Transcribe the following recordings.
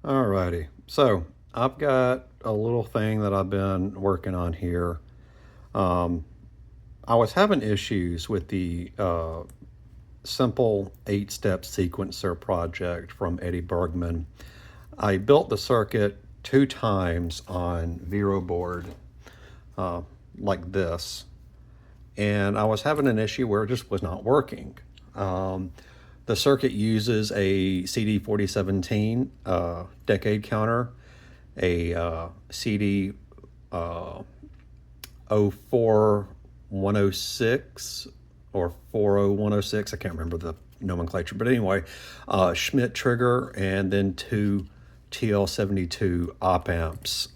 Alrighty, so I've got a little thing that I've been working on here. Um, I was having issues with the simple 8-step sequencer project from Eddy Bergman. I built the circuit 2 times on Vero board uh, like this, and I was having an issue where it just was not working. Um, the circuit uses a CD4017 decade counter, a CD 04106 or 40106. I can't remember the nomenclature, but anyway, Schmidt trigger, and then two TL72 op amps,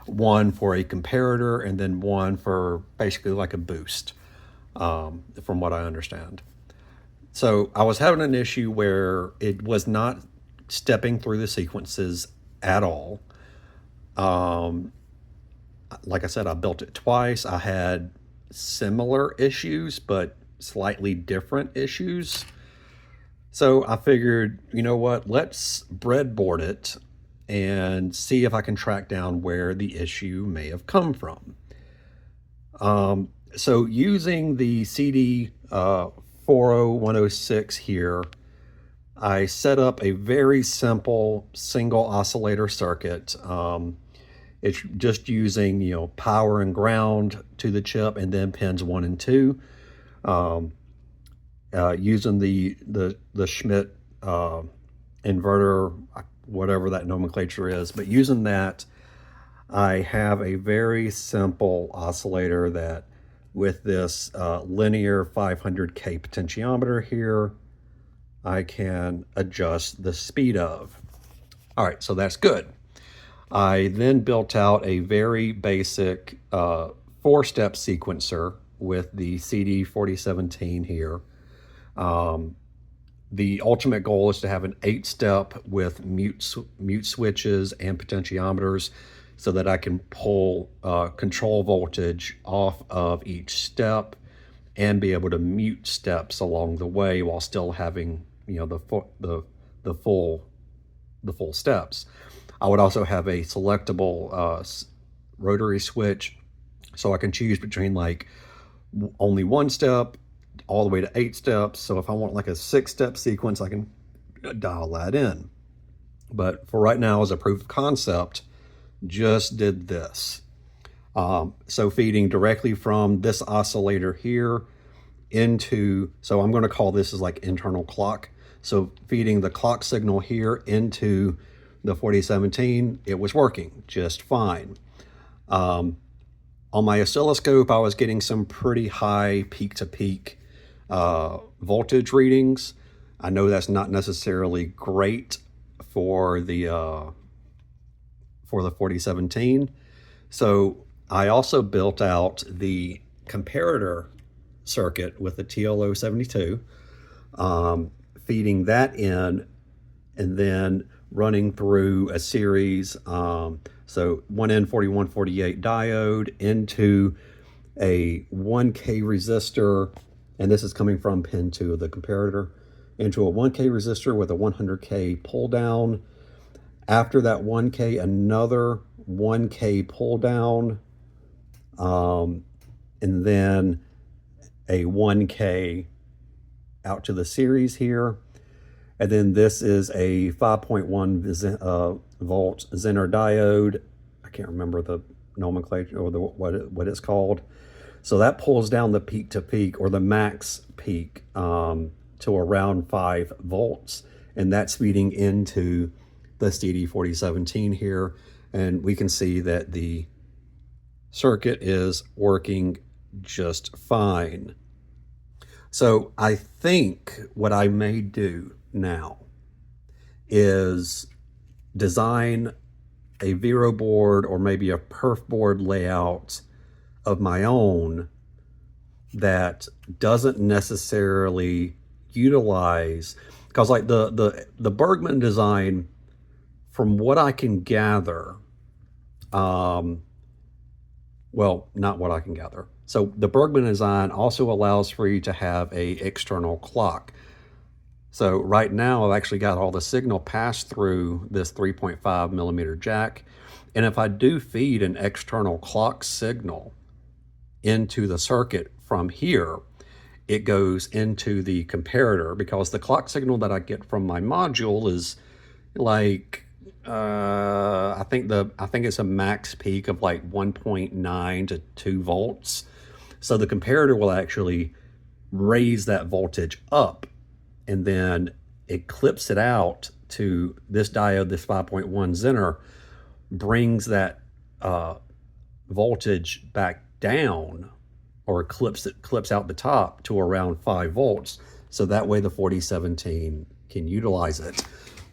one for a comparator and then one for basically like a boost, from what I understand. So I was having an issue where it was not stepping through the sequences at all. Um, like I said, I built it twice. I had similar issues, but slightly different issues. So I figured, you know what, let's breadboard it and see if I can track down where the issue may have come from. So using the CD 40106 here, I set up a very simple single oscillator circuit. It's just using, power and ground to the chip, and then pins 1 and 2. Using the Schmidt inverter, whatever that nomenclature is, but using that, I have a very simple oscillator that, with this linear 500K potentiometer here, I can adjust the speed of. All right, so that's good. I then built out a very basic 4-step sequencer with the CD4017 here. The ultimate goal is to have an 8-step with mute switches and potentiometers, so that I can pull control voltage off of each step and be able to mute steps along the way while still having, the full steps. I would also have a selectable rotary switch, so I can choose between like only 1 step all the way to 8 steps. So if I want like a 6-step sequence, I can dial that in. But for right now, as a proof of concept, just did this. So feeding directly from this oscillator here into, so I'm going to call this as like internal clock. So feeding the clock signal here into the 4017, it was working just fine. On my oscilloscope, I was getting some pretty high peak-to-peak voltage readings. I know that's not necessarily great for the 4017. So I also built out the comparator circuit with the TLO72, feeding that in, and then running through a series, so 1N4148 diode into a 1K resistor, and this is coming from pin 2 of the comparator, into a 1K resistor with a 100K pull down. After that 1K, another 1K pull down, and then a 1K out to the series here. And then this is a 5.1 volt Zener diode. I can't remember the nomenclature or what it's called. So that pulls down the peak to peak, or the max peak, to around 5 volts. And that's feeding into the CD4017 here. And we can see that the circuit is working just fine. So I think what I may do now is design a Vero board or maybe a perf board layout of my own that doesn't necessarily utilize, because like the Bergman design, from what I can gather, well, not what I can gather. So the Bergman design also allows for you to have a external clock. So right now I've actually got all the signal passed through this 3.5 millimeter jack. And if I do feed an external clock signal into the circuit from here, it goes into the comparator, because the clock signal that I get from my module is like I think it's a max peak of like 1.9 to 2 volts. So the comparator will actually raise that voltage up, and then it clips it out to this diode. This 5.1 Zener brings that voltage back down, or clips out the top to around 5 volts, so that way the 4017 can utilize it.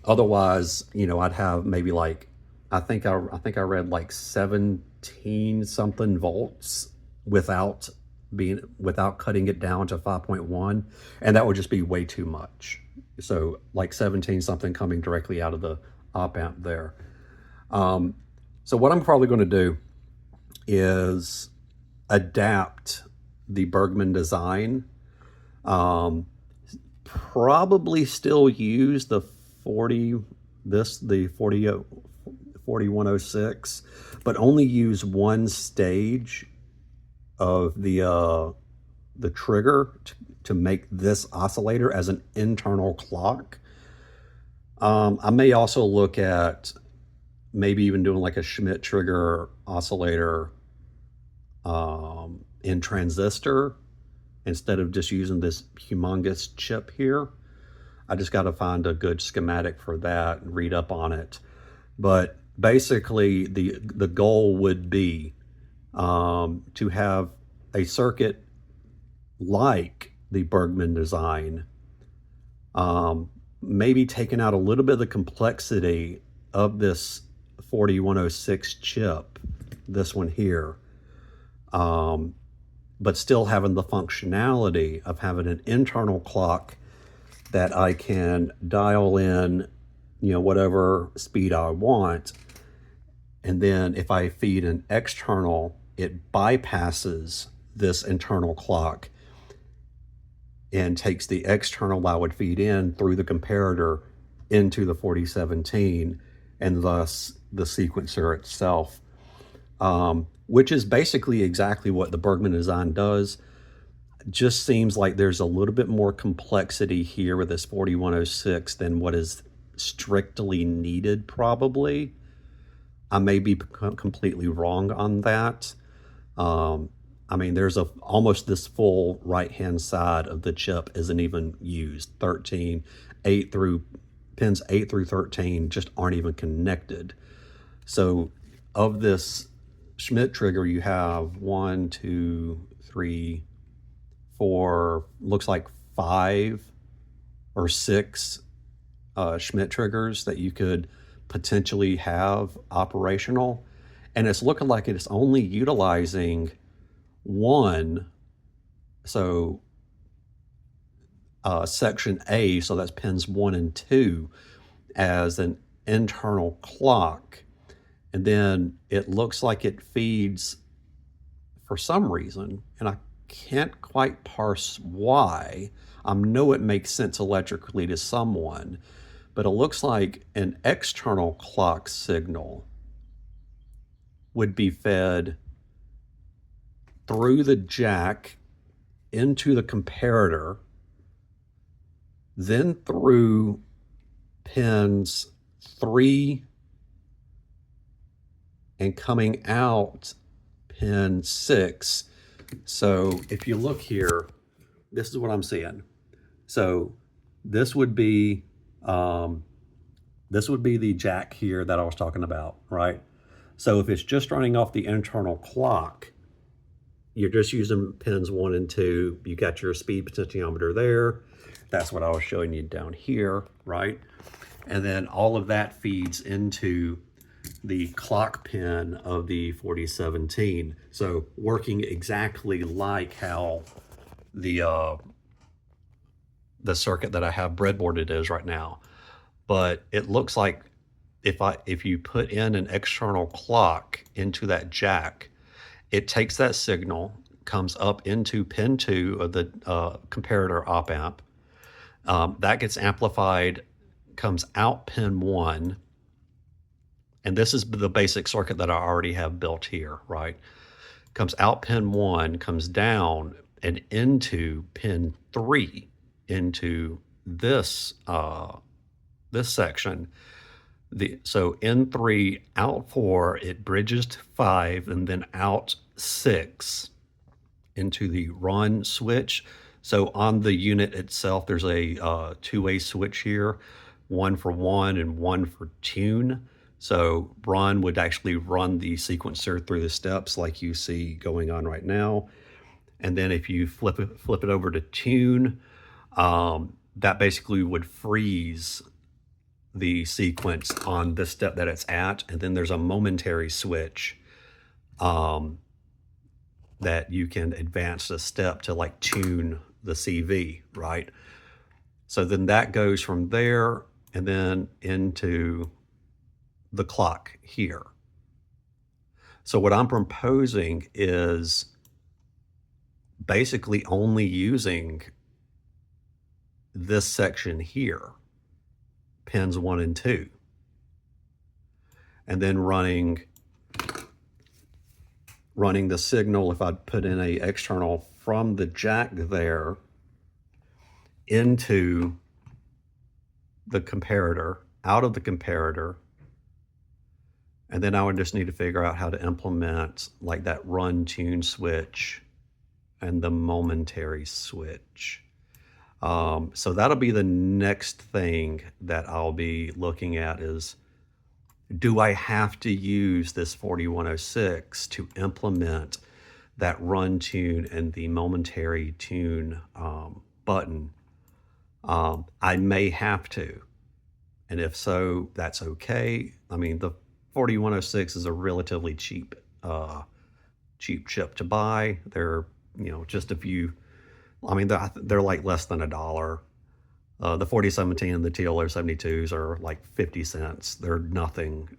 Otherwise, you know, I'd have maybe like, I think I read like 17 something volts without cutting it down to 5.1, and that would just be way too much. So like 17 something coming directly out of the op amp there. So what I'm probably going to do is adapt the Bergman design. Probably still use the 4106, but only use one stage of the trigger to make this oscillator as an internal clock. I may also look at maybe even doing like a Schmidt trigger oscillator in transistor instead of just using this humongous chip here. I just got to find a good schematic for that and read up on it. But basically the goal would be to have a circuit like the Bergman design, maybe taking out a little bit of the complexity of this 4106 chip, this one here, but still having the functionality of having an internal clock that I can dial in, you know, whatever speed I want. And then if I feed an external, it bypasses this internal clock and takes the external I would feed in through the comparator into the 4017, and thus the sequencer itself, which is basically exactly what the Bergman design does. Just seems like there's a little bit more complexity here with this 4106 than what is strictly needed, probably. I may be completely wrong on that. I mean, there's almost this full right-hand side of the chip isn't even used. Pins 8 through 13 just aren't even connected. So of this Schmidt trigger, you have 1, 2, 3, 4, looks like 5 or 6 Schmidt triggers that you could potentially have operational. And it's looking like it's only utilizing one. So section A, so that's pins 1 and 2, as an internal clock. And then it looks like it feeds, for some reason, and I can't quite parse why. I know it makes sense electrically to someone, but it looks like an external clock signal would be fed through the jack into the comparator, then through pins 3 and coming out pin 6. So if you look here, this is what I'm seeing. So this would be the jack here that I was talking about, right? So if it's just running off the internal clock, you're just using pins 1 and 2. You got your speed potentiometer there. That's what I was showing you down here, right? And then all of that feeds into the clock pin of the 4017. So working exactly like how the circuit that I have breadboarded is right now. But it looks like if you put in an external clock into that jack, it takes that signal, comes up into pin 2 of the comparator op amp, That gets amplified, comes out pin 1, and this is the basic circuit that I already have built here, right? Comes out pin 1, comes down and into pin 3, into this this section. So in 3, out 4, it bridges to 5, and then out 6 into the run switch. So on the unit itself, there's a two-way switch here, one for one and one for tune. So run would actually run the sequencer through the steps like you see going on right now. And then if you flip it over to tune, that basically would freeze the sequence on the step that it's at. And then there's a momentary switch that you can advance the step to like tune the CV, right? So then that goes from there and then into the clock here. So what I'm proposing is basically only using this section here, pins 1 and 2, and then running the signal, if I put in a external from the jack there into the comparator, out of the comparator, and then I would just need to figure out how to implement like that run tune switch and the momentary switch. So that'll be the next thing that I'll be looking at is, do I have to use this 4106 to implement that run tune and the momentary tune button? I may have to. And if so, that's okay. I mean, the 4106 is a relatively cheap chip to buy. They're, just a few, I mean, they're like less than $1. The 4017 and the TLO 72s are like 50 cents. They're nothing.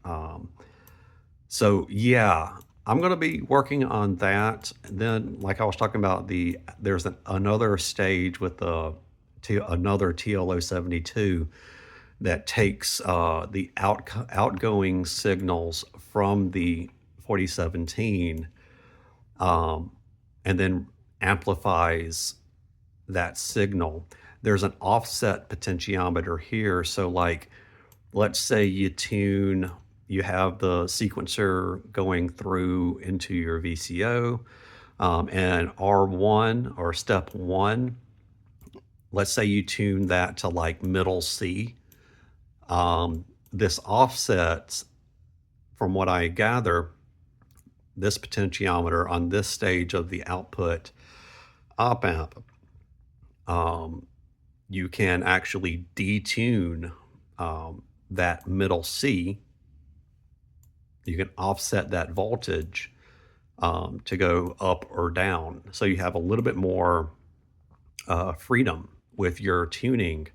So yeah, I'm going to be working on that. And then, like I was talking about, there's another stage with another TLO 72 that takes the outgoing signals from the 4017 and then amplifies that signal. There's an offset potentiometer here. So like, let's say you have the sequencer going through into your VCO and R1 or step 1, let's say you tune that to like middle C. This offsets, from what I gather, this potentiometer on this stage of the output op amp. You can actually detune that middle C. You can offset that voltage to go up or down. So you have a little bit more freedom with your tuning.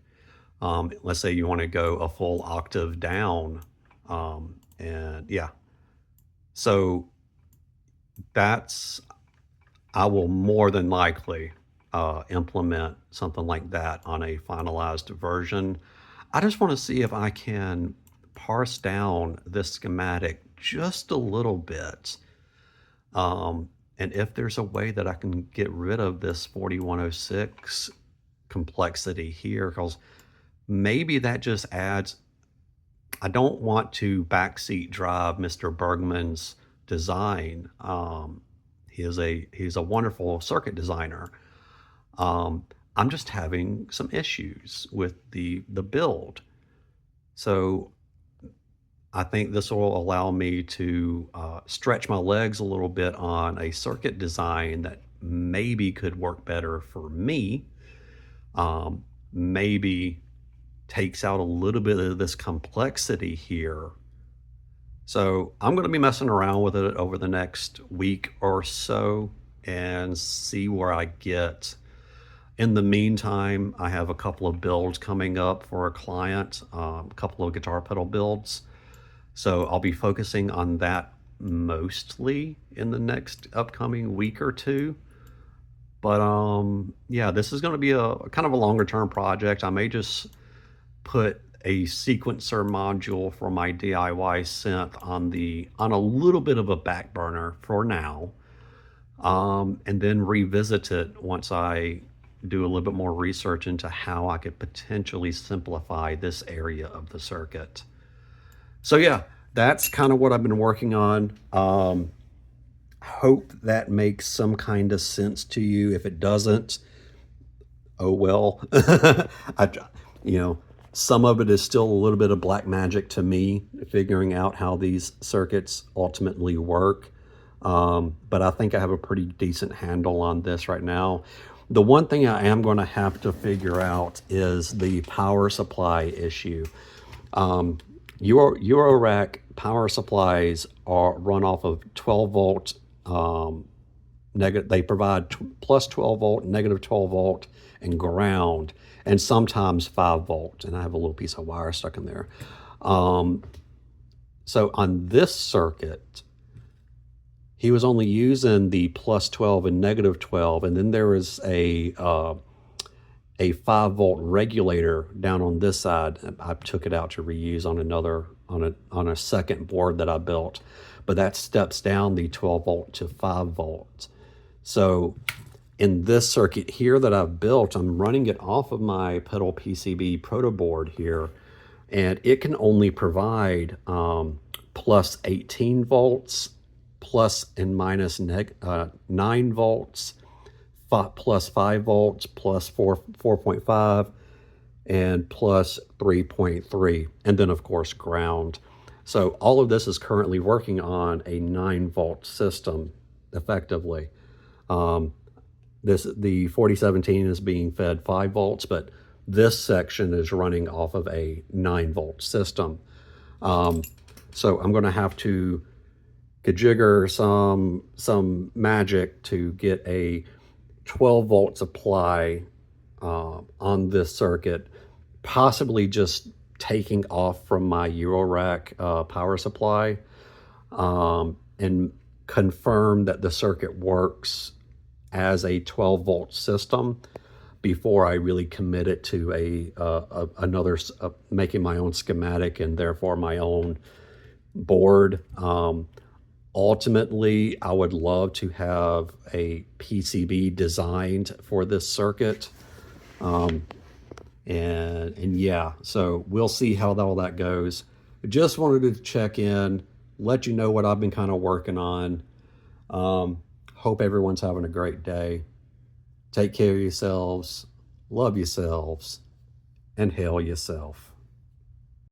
Let's say you want to go a full octave down. And yeah, so I will more than likely implement something like that on a finalized version. I just want to see if I can parse down this schematic just a little bit. And if there's a way that I can get rid of this 4106 complexity here, because maybe that just adds, I don't want to backseat drive Mr. Bergman's design. He's a wonderful circuit designer. I'm just having some issues with the build. So I think this will allow me to stretch my legs a little bit on a circuit design that maybe could work better for me. Maybe takes out a little bit of this complexity here. So I'm going to be messing around with it over the next week or so and see where I get. In the meantime, I have a couple of builds coming up for a client, a couple of guitar pedal builds. So I'll be focusing on that mostly in the next upcoming week or two. But yeah, this is going to be a kind of a longer term project. I may just put a sequencer module for my DIY synth on a little bit of a back burner for now, and then revisit it once I do a little bit more research into how I could potentially simplify this area of the circuit. So yeah, that's kind of what I've been working on. Hope that makes some kind of sense to you. If it doesn't, oh well. I, you know, some of it is still a little bit of black magic to me, figuring out how these circuits ultimately work. But I think I have a pretty decent handle on this right now. The one thing I am going to have to figure out is the power supply issue. Eurorack power supplies are run off of 12 volt negative. They provide plus 12 volt, negative 12 volt, and ground, and sometimes 5 volt. And I have a little piece of wire stuck in there. So on this circuit, he was only using the plus 12 and negative 12, and then there is a 5 volt regulator down on this side. I took it out to reuse on on a second board that I built, but that steps down the 12 volt to 5 volts. So in this circuit here that I've built, I'm running it off of my pedal PCB proto board here, and it can only provide plus 18 volts, plus and minus 9 volts, plus 5 volts, plus 4.5, and plus 3.3, and then of course ground. So all of this is currently working on a 9 volt system effectively. The 4017 is being fed 5 volts, but this section is running off of a 9 volt system. So I'm going to have to jigger some magic to get a 12 volt supply on this circuit, possibly just taking off from my Eurorack power supply, and confirm that the circuit works as a 12 volt system before I really commit it to another making my own schematic and therefore my own board. Ultimately, I would love to have a PCB designed for this circuit. And yeah, so we'll see how all that goes. Just wanted to check in, let you know what I've been kind of working on. Hope everyone's having a great day. Take care of yourselves, love yourselves, and hail yourself.